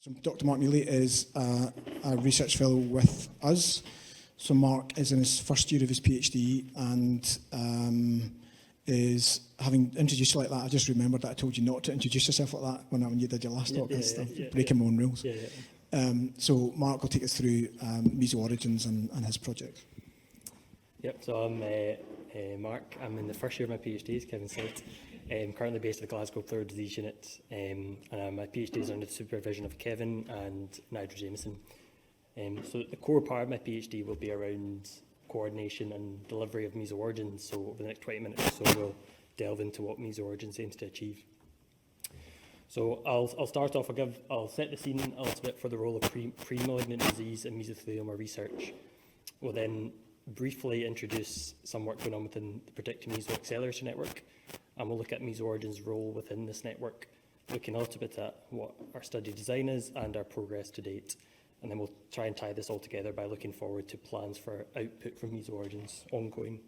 So Dr. Mark Mealy is a research fellow with us. So Mark is in his first year of his PhD and is, having introduced you like that, I just remembered that I told you not to introduce yourself like that when you did your last talk and stuff, breaking my own rules. So Mark will take us through Meso-ORIGINS and his project. Yep, so I'm Mark. I'm in the first year of my PhD, as Kevin said. I'm currently based at the Glasgow Pleural Disease Unit, and my PhD is under the supervision of Kevin and Nigel Jameson. So the core part of my PhD will be around coordination and delivery of Meso-ORIGINS. So over the next 20 minutes or so, we'll delve into what Meso-ORIGINS aims to achieve. So I'll start off, I'll set the scene a little bit for the role of pre-malignant disease and mesothelioma research. We'll then briefly introduce some work going on within the Predicting Meso Accelerator Network, and we'll look at Meso-ORIGINS' role within this network, looking a little bit at what our study design is and our progress to date. And then we'll try and tie this all together by looking forward to plans for output from Meso-ORIGINS ongoing.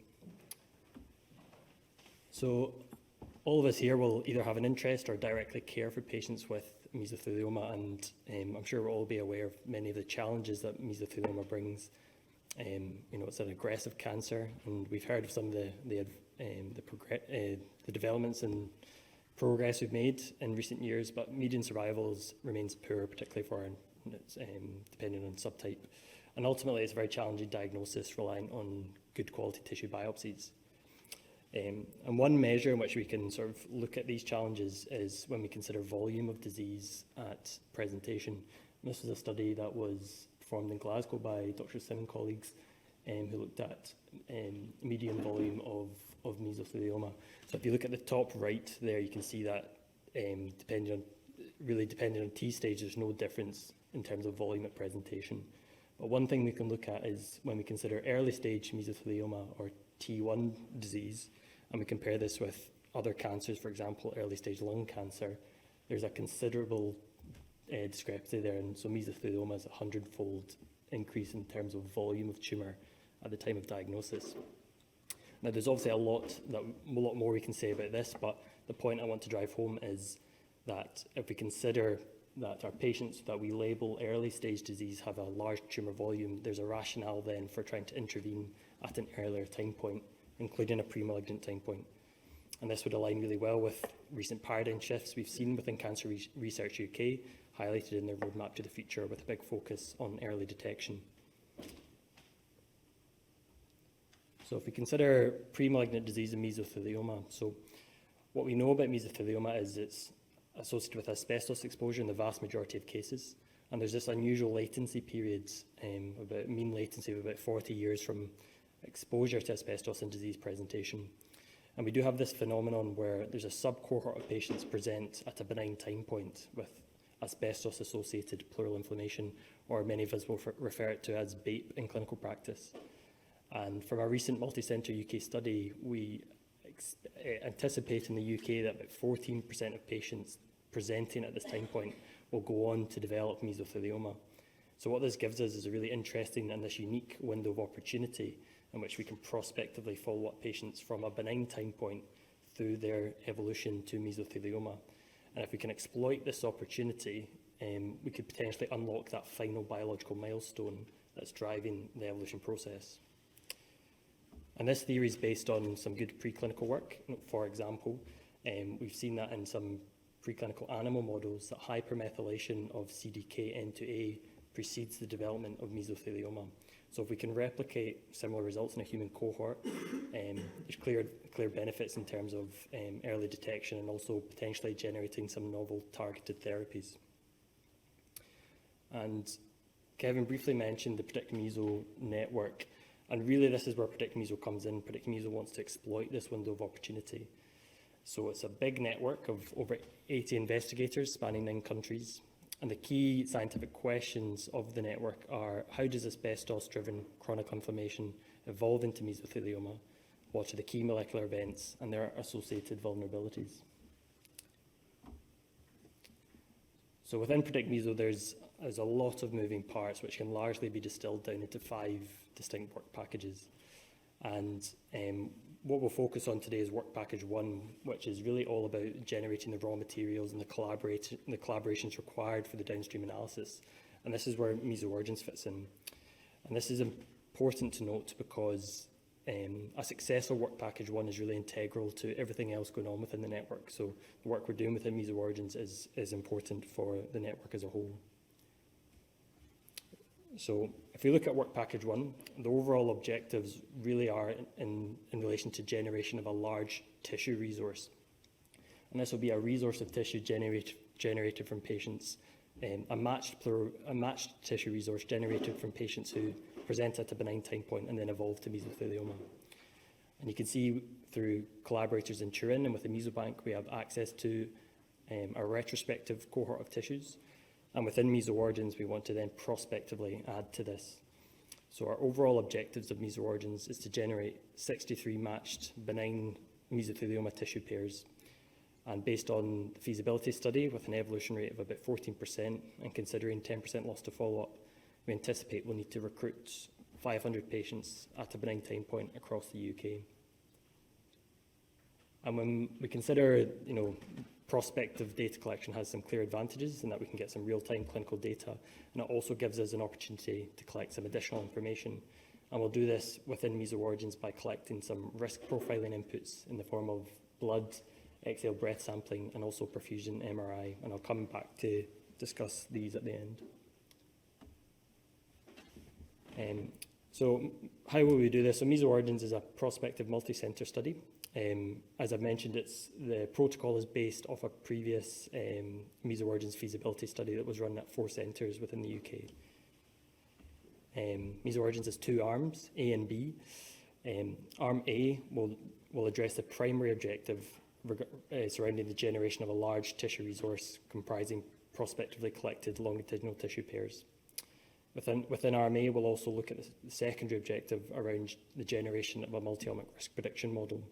So all of us here will either have an interest or directly care for patients with mesothelioma, and I'm sure we'll all be aware of many of the challenges that mesothelioma brings. It's an aggressive cancer, and we've heard of some of the developments and progress we've made in recent years, but median survival remains poor, particularly for depending on subtype. And ultimately, it's a very challenging diagnosis relying on good quality tissue biopsies. And one measure in which we can sort of look at these challenges is when we consider volume of disease at presentation. And this was a study that was performed in Glasgow by Dr. Sim and colleagues, who looked at median volume of mesothelioma. So if you look at the top right there, you can see that depending on T stage, there's no difference in terms of volume at presentation. But one thing we can look at is when we consider early stage mesothelioma or T1 disease, and we compare this with other cancers, for example, early stage lung cancer, there's a considerable discrepancy there. And so mesothelioma is a 100-fold increase in terms of volume of tumour at the time of diagnosis. Now, there's obviously a lot more we can say about this, but the point I want to drive home is that if we consider that our patients that we label early stage disease have a large tumour volume, there's a rationale then for trying to intervene at an earlier time point, including a pre-malignant time point. And this would align really well with recent paradigm shifts we've seen within Cancer Research UK, highlighted in their roadmap to the future with a big focus on early detection. So if we consider pre-malignant disease and mesothelioma, so what we know about mesothelioma is it's associated with asbestos exposure in the vast majority of cases. And there's this unusual latency period, mean latency of about 40 years from exposure to asbestos and disease presentation. And we do have this phenomenon where there's a sub-cohort of patients present at a benign time point with asbestos-associated pleural inflammation, or many of us will refer it to as BAPE in clinical practice. And from our recent multi-centre UK study, we anticipate in the UK that about 14% of patients presenting at this time point will go on to develop mesothelioma. So what this gives us is a really interesting and this unique window of opportunity in which we can prospectively follow up patients from a benign time point through their evolution to mesothelioma. And if we can exploit this opportunity, we could potentially unlock that final biological milestone that's driving the evolution process. And this theory is based on some good preclinical work. For example, we've seen that in some preclinical animal models that hypermethylation of CDKN2A precedes the development of mesothelioma. So if we can replicate similar results in a human cohort, there's clear benefits in terms of early detection and also potentially generating some novel targeted therapies. And Kevin briefly mentioned the Predicting Meso network. And really, this is where Predicting Meso comes in. Predicting Meso wants to exploit this window of opportunity. So it's a big network of over 80 investigators spanning 9 countries. And the key scientific questions of the network are, how does asbestos-driven chronic inflammation evolve into mesothelioma? What are the key molecular events and their associated vulnerabilities? So within Predict Meso, there's a lot of moving parts which can largely be distilled down into 5 distinct work packages. And what we'll focus on today is work package 1, which is really all about generating the raw materials and the collaborations required for the downstream analysis. And this is where Meso-ORIGINS fits in. And this is important to note because a successful work package 1 is really integral to everything else going on within the network. So the work we're doing within Meso-ORIGINS is important for the network as a whole. So if we look at work package 1, the overall objectives really are in relation to generation of a large tissue resource. And this will be a resource of tissue generated from patients, a matched tissue resource generated from patients who present at a benign time point and then evolve to mesothelioma. And you can see through collaborators in Turin and with the Mesobank, we have access to a retrospective cohort of tissues. And within Meso-ORIGINS, we want to then prospectively add to this. So our overall objectives of Meso-ORIGINS is to generate 63 matched benign mesothelioma tissue pairs. And based on the feasibility study with an evolution rate of about 14% and considering 10% loss to follow-up, we anticipate we'll need to recruit 500 patients at a benign time point across the UK. And when we consider, prospective data collection has some clear advantages in that we can get some real-time clinical data, and it also gives us an opportunity to collect some additional information. And we'll do this within Meso-ORIGINS by collecting some risk profiling inputs in the form of blood, exhale breath sampling, and also perfusion MRI. And I'll come back to discuss these at the end. So how will we do this? So Meso-ORIGINS is a prospective multi-centre study. As I've mentioned, the protocol is based off a previous Meso-ORIGINS feasibility study that was run at 4 centres within the UK. Meso-ORIGINS has 2 arms, A and B. Arm A will address the primary objective surrounding the generation of a large tissue resource comprising prospectively collected longitudinal tissue pairs. Within Arm A, we'll also look at the secondary objective around the generation of a multi-omic risk prediction model.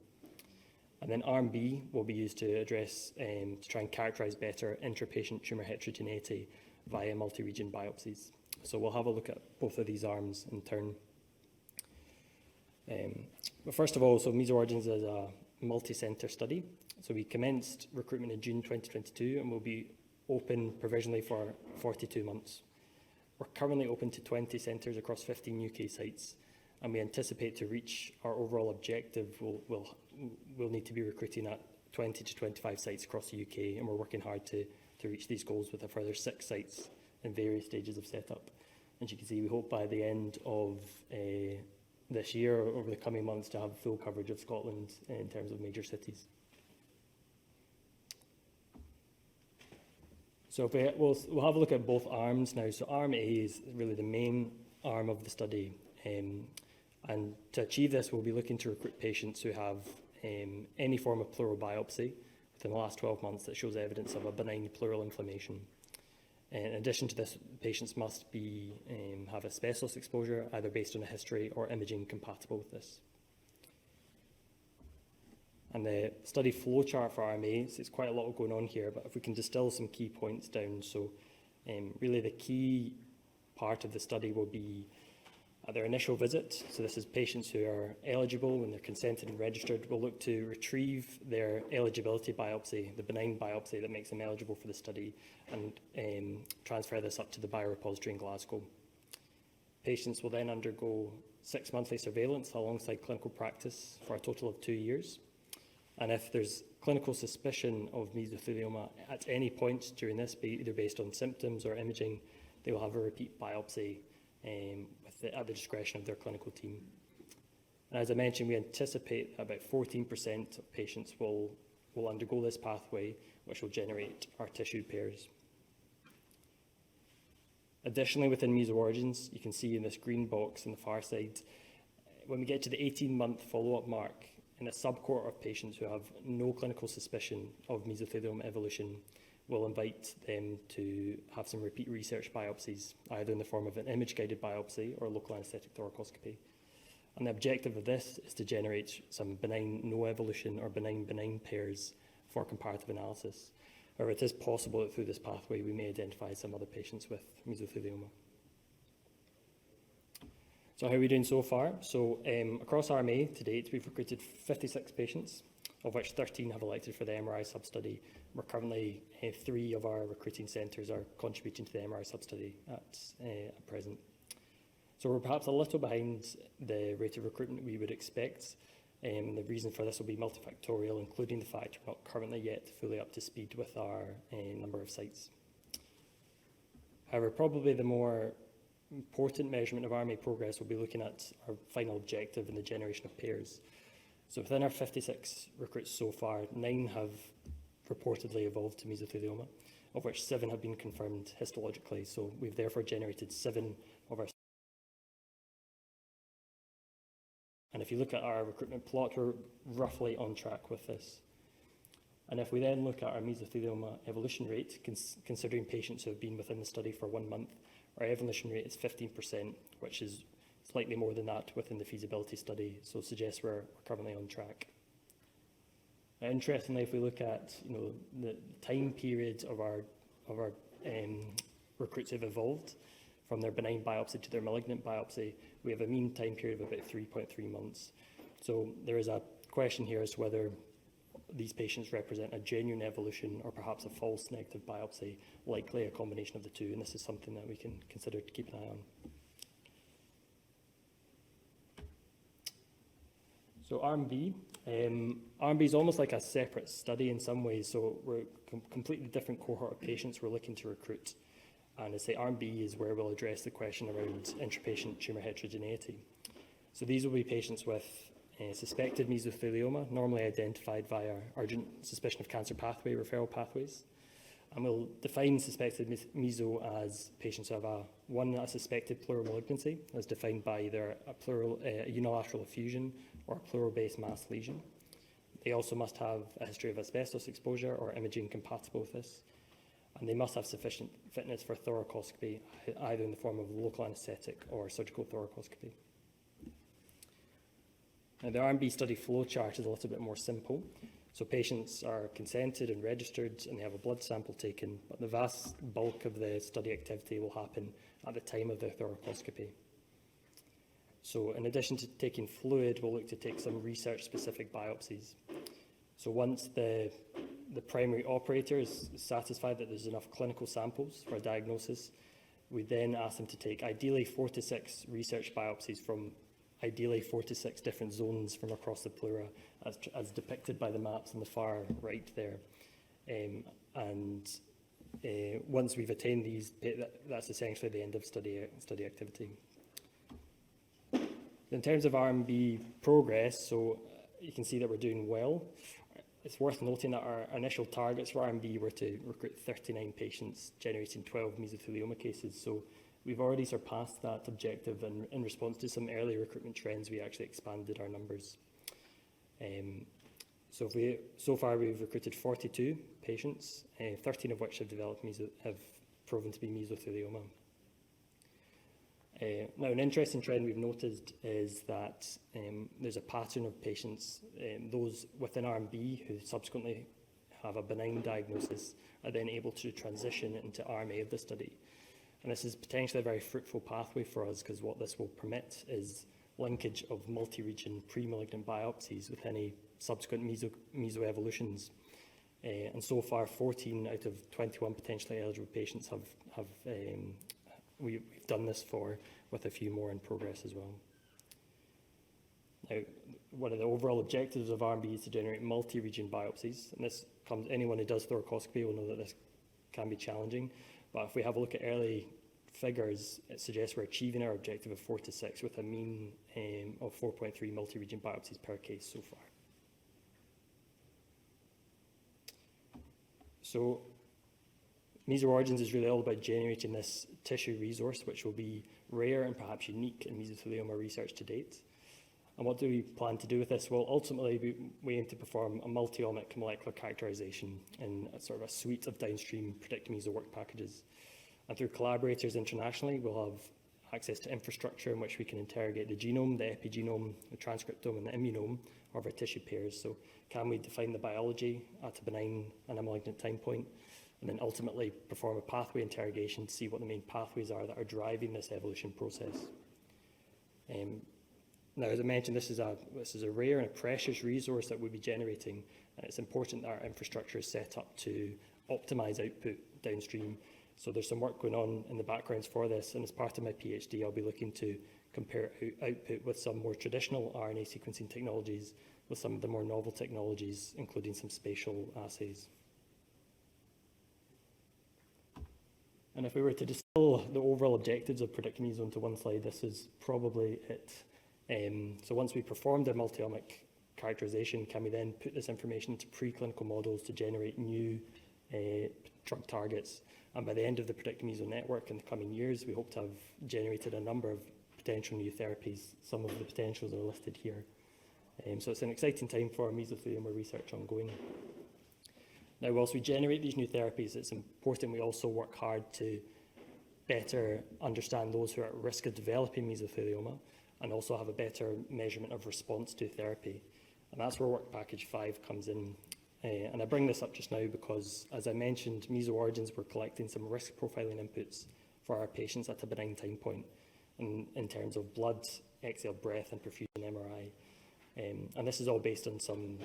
And then Arm B will be used to address, to try and characterise better intrapatient tumour heterogeneity via multi-region biopsies. So we'll have a look at both of these arms in turn. But first of all, so Meso-ORIGINS is a multi-centre study. So we commenced recruitment in June 2022 and will be open provisionally for 42 months. We're currently open to 20 centres across 15 UK sites, and we anticipate to reach our overall objective. We'll need to be recruiting at 20 to 25 sites across the UK, and we're working hard to reach these goals with a further 6 sites in various stages of setup. As you can see, we hope by the end of this year or over the coming months to have full coverage of Scotland in terms of major cities. So we'll have a look at both arms now. So Arm A is really the main arm of the study. And to achieve this, we'll be looking to recruit patients who have any form of pleural biopsy within the last 12 months that shows evidence of a benign pleural inflammation. In addition to this, patients must have asbestos exposure, either based on a history or imaging compatible with this. And the study flowchart for Arm A, so it's quite a lot going on here, but if we can distill some key points down. So really the key part of the study will be at their initial visit. So this is patients who are eligible when they're consented and registered. We'll look to retrieve their eligibility biopsy, the benign biopsy that makes them eligible for the study, and transfer this up to the biorepository in Glasgow. Patients will then undergo 6 monthly surveillance alongside clinical practice for a total of 2 years. And if there's clinical suspicion of mesothelioma at any point during this, either based on symptoms or imaging, they will have a repeat biopsy at the discretion of their clinical team. And as I mentioned, we anticipate about 14% of patients will undergo this pathway, which will generate our tissue pairs. Additionally, within Meso-ORIGINS, you can see in this green box on the far side, when we get to the 18-month follow-up mark, in a subcohort of patients who have no clinical suspicion of mesothelioma evolution, we'll invite them to have some repeat research biopsies, either in the form of an image-guided biopsy or local anaesthetic thoracoscopy. And the objective of this is to generate some benign no evolution or benign pairs for comparative analysis. However, it is possible that through this pathway we may identify some other patients with mesothelioma. So how are we doing so far? So across RMA to date, we've recruited 56 patients, of which 13 have elected for the MRI sub-study. We're currently, 3 of our recruiting centres are contributing to the MRI sub-study at present. So we're perhaps a little behind the rate of recruitment we would expect. The reason for this will be multifactorial, including the fact we're not currently yet fully up to speed with our number of sites. However, probably the more important measurement of RMA progress will be looking at our final objective in the generation of pairs. So within our 56 recruits so far, 9 have reportedly evolved to mesothelioma, of which 7 have been confirmed histologically. So we've therefore generated 7 of our. And if you look at our recruitment plot, we're roughly on track with this. And if we then look at our mesothelioma evolution rate, considering patients who have been within the study for 1 month, our evolution rate is 15%, which is slightly more than that within the feasibility study, so suggests we're currently on track. Now, interestingly, if we look at the time period of our recruits who have evolved from their benign biopsy to their malignant biopsy, we have a mean time period of about 3.3 months. So there is a question here as to whether these patients represent a genuine evolution or perhaps a false negative biopsy, likely a combination of the two, and this is something that we can consider to keep an eye on. So RMB. RMB is almost like a separate study in some ways, so we're a completely different cohort of patients we're looking to recruit. And I say RMB is where we'll address the question around intrapatient tumour heterogeneity. So these will be patients with suspected mesothelioma, normally identified via urgent suspicion of cancer pathway referral pathways. And we'll define suspected meso as patients who have a suspected pleural malignancy, as defined by either a unilateral effusion or a pleural-based mass lesion. They also must have a history of asbestos exposure or imaging compatible with this. And they must have sufficient fitness for thoracoscopy, either in the form of local anaesthetic or surgical thoracoscopy. Now, the RMB study flowchart is a little bit more simple. So patients are consented and registered and they have a blood sample taken, but the vast bulk of the study activity will happen at the time of their thoracoscopy. So in addition to taking fluid, we'll look to take some research-specific biopsies. So once the primary operator is satisfied that there's enough clinical samples for a diagnosis, we then ask them to take ideally 4 to 6 research biopsies from ideally 4 to 6 different zones from across the pleura, as depicted by the maps on the far right there. Once we've attained these, that's essentially the end of study activity. In terms of RMB progress, so you can see that we're doing well. It's worth noting that our initial targets for RMB were to recruit 39 patients, generating 12 mesothelioma cases. So we've already surpassed that objective, and in response to some early recruitment trends, we actually expanded our numbers. So far we've recruited 42 patients, 13 of which have proven to be mesothelioma. Now, an interesting trend we've noticed is that there's a pattern of patients, those within RMB who subsequently have a benign diagnosis are then able to transition into RMA of the study. And this is potentially a very fruitful pathway for us, because what this will permit is linkage of multi-region pre-malignant biopsies with any subsequent meso-evolutions. And so far, 14 out of 21 potentially eligible patients we've done this for, with a few more in progress as well. Now, one of the overall objectives of RMB is to generate multi-region biopsies, and anyone who does thoracoscopy will know that this can be challenging, but if we have a look at early figures, it suggests we're achieving our objective of 4 to 6 with a mean of 4.3 multi-region biopsies per case so far. So Meso-ORIGINS is really all about generating this tissue resource, which will be rare and perhaps unique in mesothelioma research to date. And what do we plan to do with this? Well, ultimately, we aim to perform a multi-omic molecular characterization in a sort of a suite of downstream predictor-meso work packages. And through collaborators internationally, we'll have access to infrastructure in which we can interrogate the genome, the epigenome, the transcriptome, and the immunome of our tissue pairs. So can we define the biology at a benign and a malignant time point, and then ultimately perform a pathway interrogation to see what the main pathways are that are driving this evolution process. Now, as I mentioned, this is a rare and a precious resource that we'll be generating, and it's important that our infrastructure is set up to optimise output downstream. So there's some work going on in the backgrounds for this, and as part of my PhD, I'll be looking to compare output with some more traditional RNA sequencing technologies with some of the more novel technologies, including some spatial assays. And if we were to distill the overall objectives of predicting meso into one slide, this is probably it. So once we performed our multi-omic characterization, can we then put this information into preclinical models to generate new drug targets? And by the end of the Predicting Meso network in the coming years, we hope to have generated a number of potential new therapies. Some of the potentials are listed here. So it's an exciting time for mesothelioma research ongoing. Now, whilst we generate these new therapies, it's important we also work hard to better understand those who are at risk of developing mesothelioma and also have a better measurement of response to therapy. And that's where Work Package 5 comes in. And I bring this up just now because, as I mentioned, Meso-ORIGINS were collecting some risk profiling inputs for our patients at a benign time point in terms of blood, exhale, breath, and perfusion MRI. And this is all based on some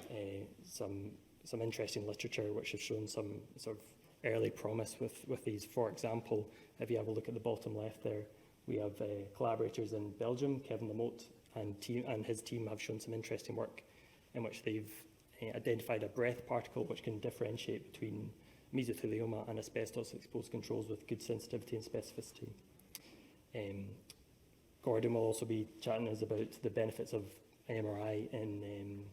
interesting literature which has shown some sort of early promise with these. For example, if you have a look at the bottom left there, we have collaborators in Belgium, Kevin Lamotte and his team have shown some interesting work in which they've identified a breath particle which can differentiate between mesothelioma and asbestos-exposed controls with good sensitivity and specificity. Gordon will also be chatting us about the benefits of MRI in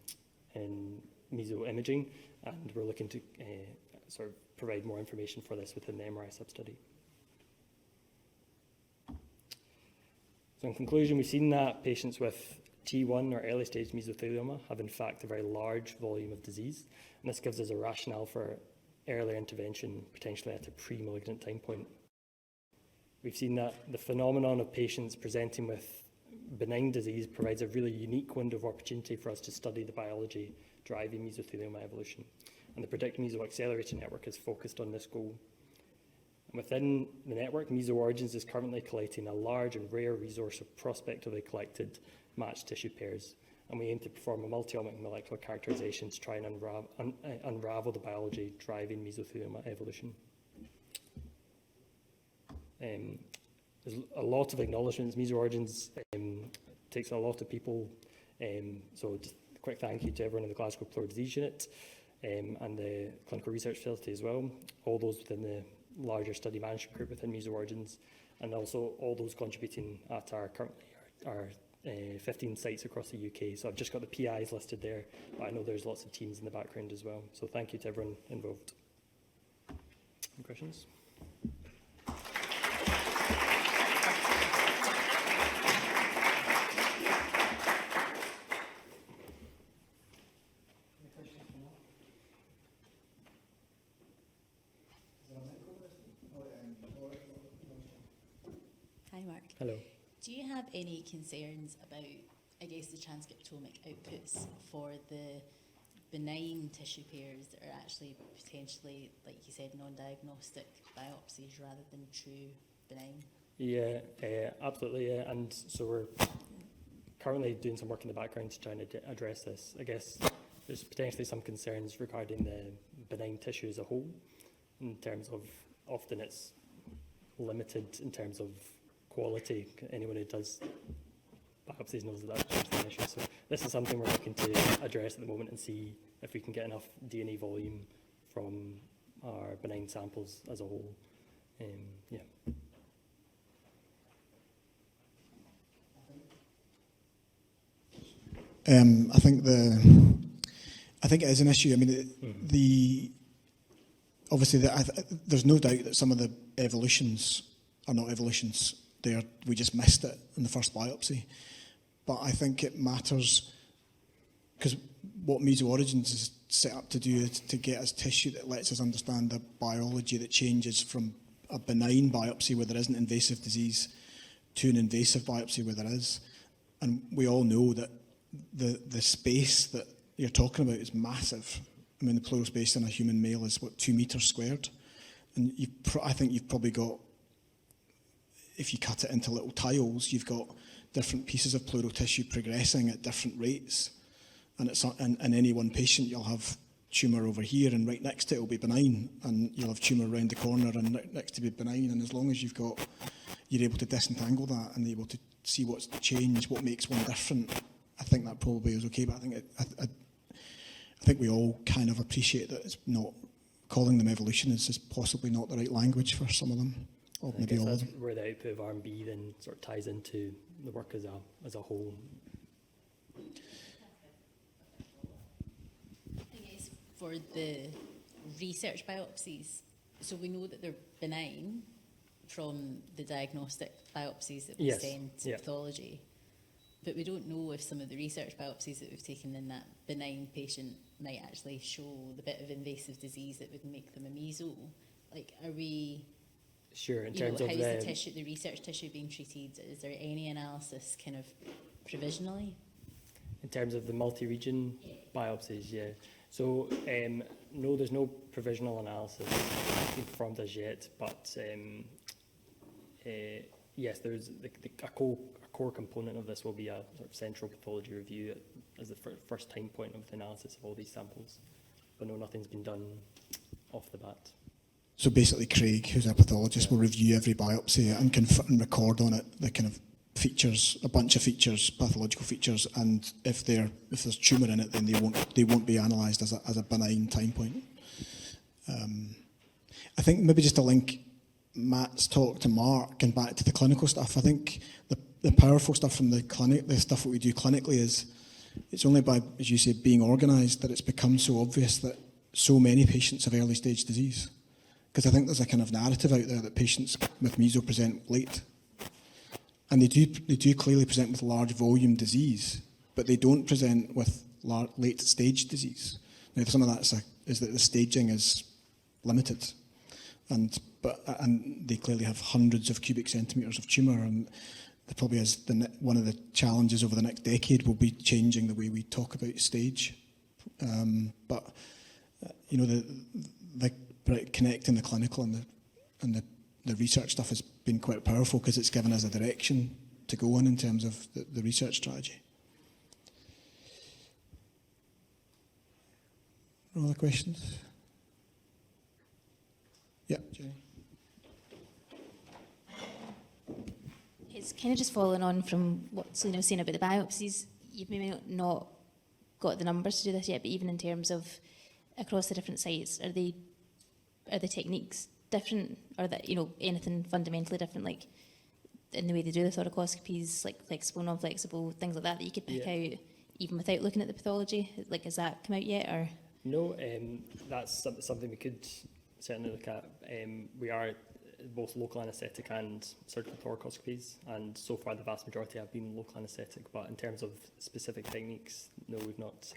meso imaging, and we're looking to sort of provide more information for this within the MRI sub-study. So in conclusion, we've seen that patients with T1 or early stage mesothelioma have in fact a very large volume of disease, and this gives us a rationale for earlier intervention, potentially at a pre-malignant time point. We've seen that the phenomenon of patients presenting with benign disease provides a really unique window of opportunity for us to study the biology driving mesothelioma evolution, and the Predict Meso Accelerator Network is focused on this goal. And within the network, Meso-ORIGINS is currently collecting a large and rare resource of prospectively collected matched tissue pairs, and we aim to perform a multi-omic molecular characterization to try and unravel the biology driving mesothelioma evolution. There's a lot of acknowledgements. Meso-ORIGINS takes a lot of people, so just a quick thank you to everyone in the Glasgow Pleural Disease Unit and the clinical research facility as well, all those within the larger study management group within Meso-ORIGINS, and also all those contributing at our 15 sites across the UK. So I've just got the PIs listed there, but I know there's lots of teams in the background as well. So thank you to everyone involved. Any questions? Hi, Mark. Hello. Do you have any concerns about, I guess, the transcriptomic outputs for the benign tissue pairs that are actually potentially, like you said, non-diagnostic biopsies rather than true benign? Yeah, absolutely. Yeah. And so we're currently doing some work in the background to try and address this. I guess there's potentially some concerns regarding the benign tissue as a whole, in terms of often it's limited in terms of quality. Anyone who does biopsies knows that that's an issue. So this is something we're looking to address at the moment and see if we can get enough DNA volume from our benign samples as a whole. Yeah. I think it is an issue. I mean, obviously there's no doubt that some of the evolutions are not evolutions. We just missed it in the first biopsy. But I think it matters because what Meso-ORIGINS is set up to do is to get us tissue that lets us understand the biology that changes from a benign biopsy where there isn't invasive disease to an invasive biopsy where there is. And we all know that the space that you're talking about is massive. I mean, the pleural space in a human male is, 2 meters squared? And I think you've probably got, if you cut it into little tiles, you've got different pieces of pleural tissue progressing at different rates. And it's in any one patient, you'll have tumour over here, and right next to it will be benign, and you'll have tumour around the corner and right next to be benign. And as long as you're able to disentangle that and able to see what's changed, what makes one different, I think that probably is okay. But I think we all kind of appreciate that it's not, calling them evolution is just possibly not the right language for some of them, or maybe all of them. Where the output of R&B then sort of ties into the work as a whole. I guess for the research biopsies, so we know that they're benign from the diagnostic biopsies that we Yes, send to pathology, but we don't know if some of the research biopsies that we've taken in that benign patient might actually show the bit of invasive disease that would make them a meso. Like, are we... Sure, in terms of how's the research tissue being treated? Is there any analysis kind of provisionally? In terms of the multi-region biopsies, yeah. So, no, there's no provisional analysis being performed as yet, but yes, there's a core component of this will be a sort of central pathology review as the first time point of the analysis of all these samples. But no, nothing's been done off the bat. So basically, Craig, who's a pathologist, will review every biopsy and record on it the kind of features, a bunch of features, pathological features, and if there's tumour in it, then they won't be analysed as a benign time point. I think maybe just to link Matt's talk to Mark and back to the clinical stuff, I think the powerful stuff from the clinic, the stuff that we do clinically, is it's only by, as you say, being organised that it's become so obvious that so many patients have early stage disease. Because I think there's a kind of narrative out there that patients with meso present late. And they do clearly present with large volume disease, but they don't present with late stage disease. Now, some of that is that the staging is limited. And they clearly have hundreds of cubic centimetres of tumour, and there probably is one of the challenges over the next decade will be changing the way we talk about stage. But the connecting the clinical and the research stuff has been quite powerful because it's given us a direction to go in terms of the research strategy. Other questions? Yeah, Jenny. It's kind of just following on from what Selena was saying about the biopsies. You've maybe not got the numbers to do this yet, but even in terms of across the different sites, are the techniques different, or that anything fundamentally different, like in the way they do the thoracoscopies, like flexible, non-flexible, things like that you could pick out even without looking at the pathology? Like, has that come out yet, or? No, that's something we could certainly look at. We are both local anaesthetic and surgical thoracoscopies, and so far the vast majority have been local anaesthetic, but in terms of specific techniques, no, we've not